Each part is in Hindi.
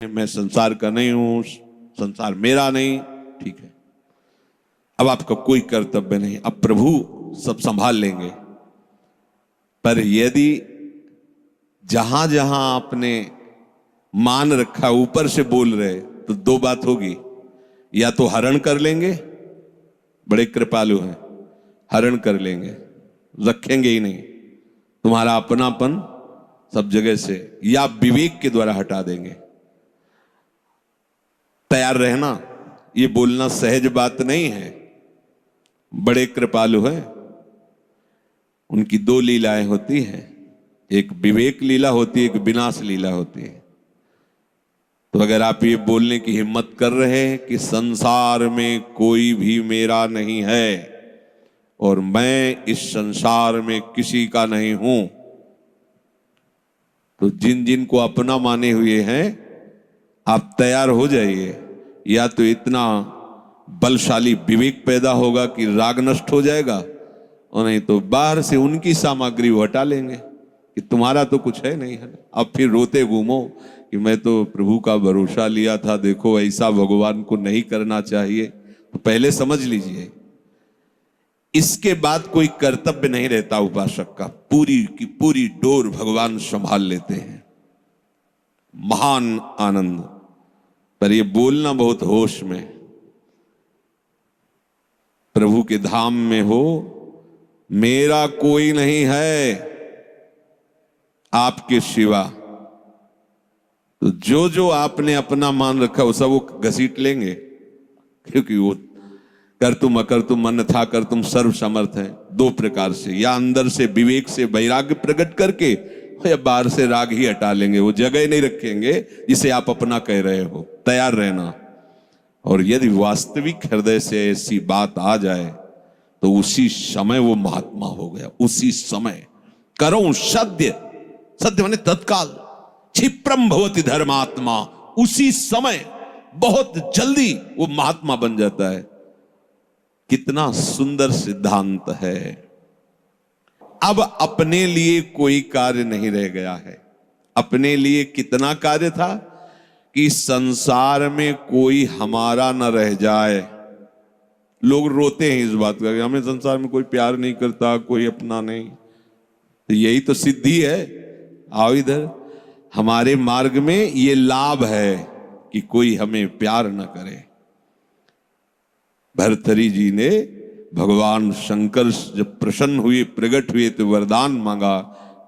मैं संसार का नहीं हूं, संसार मेरा नहीं, ठीक है। अब आपका कोई कर्तव्य नहीं, अब प्रभु सब संभाल लेंगे। पर यदि जहां जहां आपने मान रखा ऊपर से बोल रहे, तो दो बात होगी, या तो हरण कर लेंगे, बड़े कृपालु हैं, हरण कर लेंगे, रखेंगे ही नहीं तुम्हारा अपनापन सब जगह से, या विवेक के द्वारा हटा देंगे। तैयार रहना, ये बोलना सहज बात नहीं है। बड़े कृपालु हैं, उनकी दो लीलाएं होती हैं, एक विवेक लीला होती है, एक विनाश लीला होती है। तो अगर आप ये बोलने की हिम्मत कर रहे हैं कि संसार में कोई भी मेरा नहीं है और मैं इस संसार में किसी का नहीं हूं, तो जिन जिन को अपना माने हुए हैं, आप तैयार हो जाइए। या तो इतना बलशाली विवेक पैदा होगा कि राग नष्ट हो जाएगा, और नहीं तो बाहर से उनकी सामग्री वो हटा लेंगे कि तुम्हारा तो कुछ है नहीं है। अब फिर रोते घूमो कि मैं तो प्रभु का भरोसा लिया था, देखो ऐसा भगवान को नहीं करना चाहिए। तो पहले समझ लीजिए, इसके बाद कोई कर्तव्य नहीं रहता उपासक का, पूरी की पूरी डोर भगवान संभाल लेते हैं। महान आनंद। पर ये बोलना बहुत होश में, प्रभु के धाम में हो, मेरा कोई नहीं है आपके सिवा। तो जो जो आपने अपना मान रखा वो सब वो घसीट लेंगे, क्योंकि वो कर तुम अकर तुम मन था कर तुम सर्व समर्थ है। दो प्रकार से, या अंदर से विवेक से वैराग्य प्रकट करके, या बाहर से राग ही हटा लेंगे। वो जगह नहीं रखेंगे जिसे आप अपना कह रहे हो। तैयार रहना। और यदि वास्तविक हृदय से ऐसी बात आ जाए तो उसी समय वो महात्मा हो गया। उसी समय करो सत्य, सत्य माने तत्काल, क्षिप्रम भवति धर्मात्मा, उसी समय बहुत जल्दी वो महात्मा बन जाता है। कितना सुंदर सिद्धांत है। अब अपने लिए कोई कार्य नहीं रह गया है। अपने लिए कितना कार्य था कि संसार में कोई हमारा न रह जाए। लोग रोते हैं इस बात का कि हमें संसार में कोई प्यार नहीं करता, कोई अपना नहीं। तो यही तो सिद्धि है। आओ इधर, हमारे मार्ग में ये लाभ है कि कोई हमें प्यार न करे। भर्तृहरि जी ने भगवान शंकर जब प्रसन्न हुए, प्रकट हुए, तो वरदान मांगा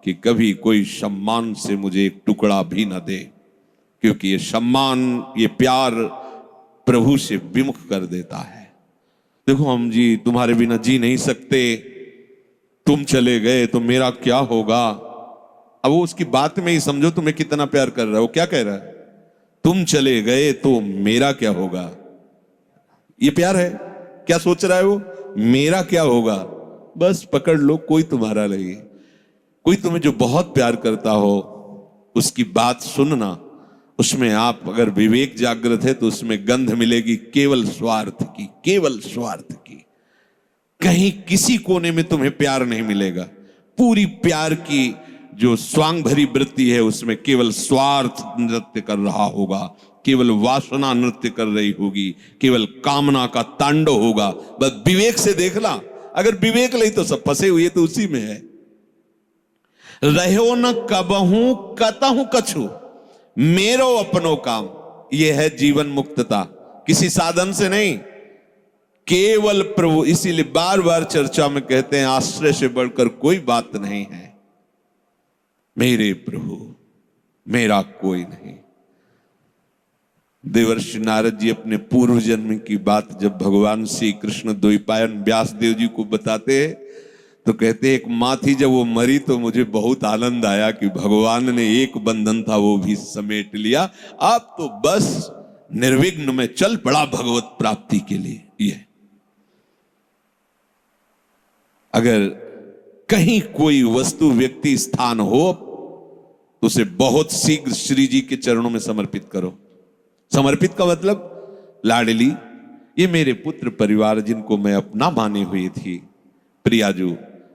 कि कभी कोई सम्मान से मुझे एक टुकड़ा भी न दे, क्योंकि ये सम्मान, ये प्यार प्रभु से विमुख कर देता है। देखो हम जी तुम्हारे बिना जी नहीं सकते, तुम चले गए तो मेरा क्या होगा। अब वो उसकी बात में ही समझो तुम्हें कितना प्यार कर रहा है। वो क्या कह रहा है, तुम चले गए तो मेरा क्या होगा। ये प्यार है। क्या सोच रहा है वो, मेरा क्या होगा। बस पकड़ लो, कोई तुम्हारा नहीं। कोई तुम्हें जो बहुत प्यार करता हो उसकी बात सुनना, उसमें आप अगर विवेक जागृत है तो उसमें गंध मिलेगी केवल स्वार्थ की, केवल स्वार्थ की। कहीं किसी कोने में तुम्हें प्यार नहीं मिलेगा। पूरी प्यार की जो स्वांग भरी वृत्ति है उसमें केवल स्वार्थ नृत्य कर रहा होगा, केवल वासना नृत्य कर रही होगी, केवल कामना का तांडव होगा। बस विवेक से देखना, अगर विवेक नहीं तो सब फंसे हुए तो उसी में है। रहो न कबहू कतहु कछु, मेरो अपनो काम। यह है जीवन मुक्तता, किसी साधन से नहीं, केवल प्रभु। इसीलिए बार बार चर्चा में कहते हैं, आश्रय से बढ़कर कोई बात नहीं है। मेरे प्रभु, मेरा कोई नहीं। देवर्षि नारद जी अपने पूर्व जन्म की बात जब भगवान श्री कृष्ण द्वैपायन व्यास देव जी को बताते हैं, तो कहते एक माँ थी, जब वो मरी तो मुझे बहुत आनंद आया कि भगवान ने एक बंधन था वो भी समेट लिया। अब तो बस निर्विघ्न में चल पड़ा भगवत प्राप्ति के लिए। ये अगर कहीं कोई वस्तु, व्यक्ति, स्थान हो तो उसे बहुत शीघ्र श्री जी के चरणों में समर्पित करो। समर्पित का मतलब, लाडली, ये मेरे पुत्र परिवार जिनको मैं अपना माने हुई थी, प्रियाजू,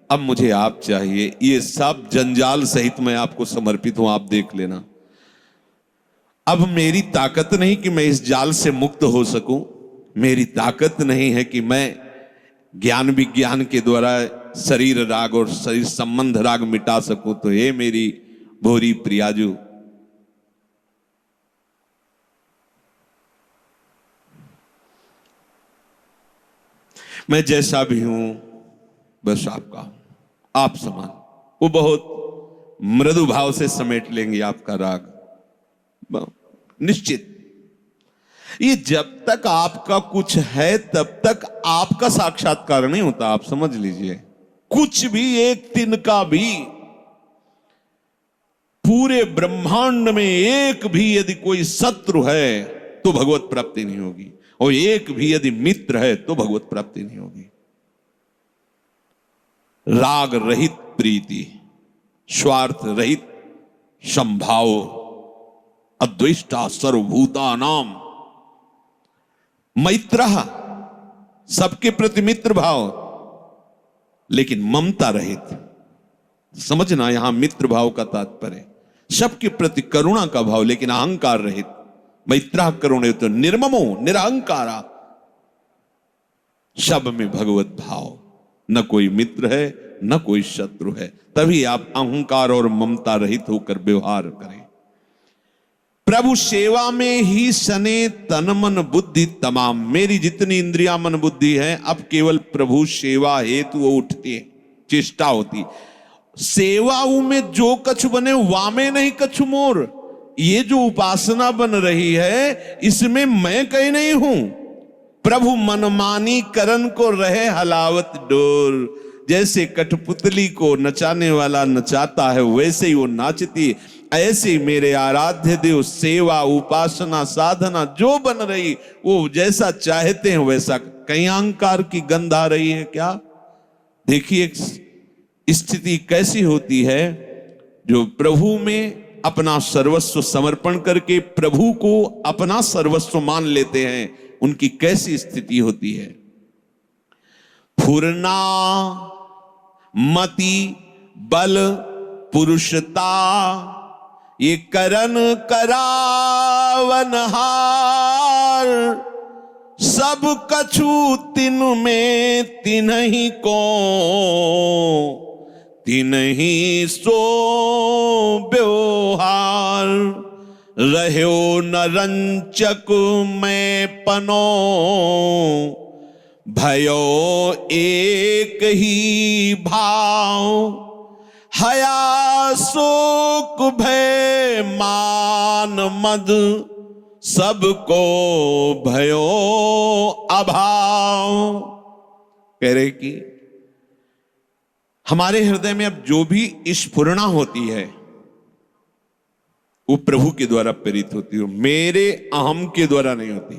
अब मुझे आप चाहिए। ये सब जंजाल सहित मैं आपको समर्पित हूं, आप देख लेना। अब मेरी ताकत नहीं कि मैं इस जाल से मुक्त हो सकूं, मेरी ताकत नहीं है कि मैं ज्ञान विज्ञान के द्वारा शरीर राग और शरीर संबंध राग मिटा सकूं। तो ये मेरी भोरी प्रियाजू, मैं जैसा भी हूं बस आपका हूं, आप समान। वो बहुत मृदु भाव से समेट लेंगे आपका राग, निश्चित। ये जब तक आपका कुछ है तब तक आपका साक्षात्कार नहीं होता, आप समझ लीजिए। कुछ भी, एक तिनका भी, पूरे ब्रह्मांड में एक भी यदि कोई शत्रु है तो भगवत प्राप्ति नहीं होगी, और एक भी यदि मित्र है तो भगवत प्राप्ति नहीं होगी। राग रहित प्रीति, स्वार्थ रहित संभाव, अद्वेष्टा सर्वभूतानाम मैत्रः, सबके प्रति मित्र भाव, लेकिन ममता रहित। समझना, यहां मित्र भाव का तात्पर्य सबके प्रति करुणा का भाव, लेकिन अहंकार रहित। मैत्रः करुणेत निर्ममो निरहंकारा, सब में भगवत भाव, न कोई मित्र है न कोई शत्रु है। तभी आप अहंकार और ममता रहित होकर व्यवहार करें। प्रभु सेवा में ही सने तन मन बुद्धि तमाम। मेरी जितनी इंद्रिया मन बुद्धि है अब केवल प्रभु सेवा हेतु वो उठती है, चेष्टा होती। सेवाऊ में जो कछु बने वामे नहीं कछु मोर। ये जो उपासना बन रही है इसमें मैं कहीं नहीं हूं। प्रभु मनमानी करन को रहे हलावत डोर। जैसे कठपुतली को नचाने वाला नचाता है वैसे ही वो नाचती। ऐसे ही मेरे आराध्य देव सेवा उपासना साधना जो बन रही वो जैसा चाहते हैं वैसा। कहीं अहंकार की गंध आ रही है क्या? देखिए स्थिति कैसी होती है। जो प्रभु में अपना सर्वस्व समर्पण करके प्रभु को अपना सर्वस्व मान लेते हैं उनकी कैसी स्थिति होती है। फुरना मति बल पुरुषता ये करन करावन हार। सब कछु तिन में तिन्ही को तिन्ही सो व्यवहार। रह्यो न रंचक मैं पनो भयो एक ही भाव। हया शोक भय मान मद सबको भयो अभाव। कह रहे कि हमारे हृदय में अब जो भी स्फुरणा होती है वो प्रभु के द्वारा प्रेरित होती है, मेरे अहम के द्वारा नहीं होती।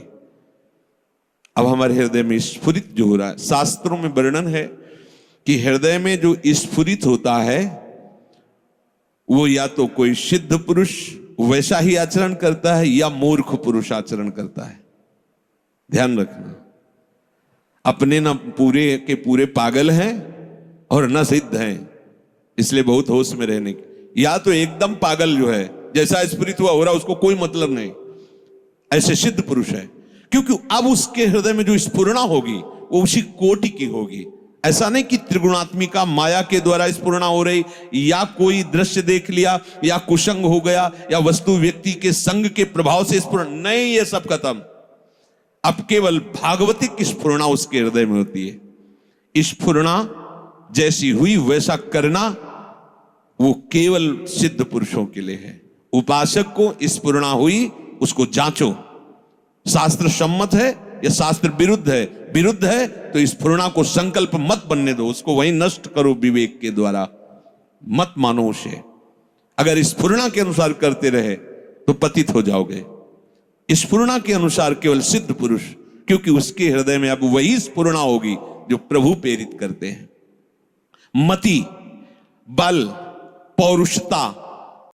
अब हमारे हृदय में स्फुरित जो हो रहा है, शास्त्रों में वर्णन है कि हृदय में जो स्फुरित होता है वो या तो कोई सिद्ध पुरुष वैसा ही आचरण करता है या मूर्ख पुरुष आचरण करता है। ध्यान रखना, अपने ना पूरे के पूरे पागल हैं और न सिद्ध हैं, इसलिए बहुत होश में रहने की। या तो एकदम पागल जो है जैसा स्फुरित हुआ हो रहा उसको कोई मतलब नहीं, ऐसे सिद्ध पुरुष है, क्योंकि अब उसके हृदय में जो स्फुरणा होगी वो उसी कोटि की होगी। ऐसा नहीं कि त्रिगुणात्मिका माया के द्वारा स्फुरणा हो रही, या कोई दृश्य देख लिया, या कुसंग हो गया, या वस्तु व्यक्ति के संग के प्रभाव से स्फुरण नहीं, ये सब खत्म। अब केवल भागवतिक स्फुरणा उसके हृदय में होती है। स्फुरणा जैसी हुई वैसा करना वो केवल सिद्ध पुरुषों के लिए है। उपासक को स्फुरणा हुई उसको जांचो, शास्त्र सम्मत है या शास्त्र विरुद्ध है। विरुद्ध है तो स्फुरणा को संकल्प मत बनने दो, उसको वहीं नष्ट करो विवेक के द्वारा, मत मानो उसे। अगर स्फुरणा के अनुसार करते रहे तो पतित हो जाओगे। स्फुरणा के अनुसार केवल सिद्ध पुरुष, क्योंकि उसके हृदय में अब वही स्फुरणा होगी जो प्रभु प्रेरित करते हैं। मति बल पौरुषता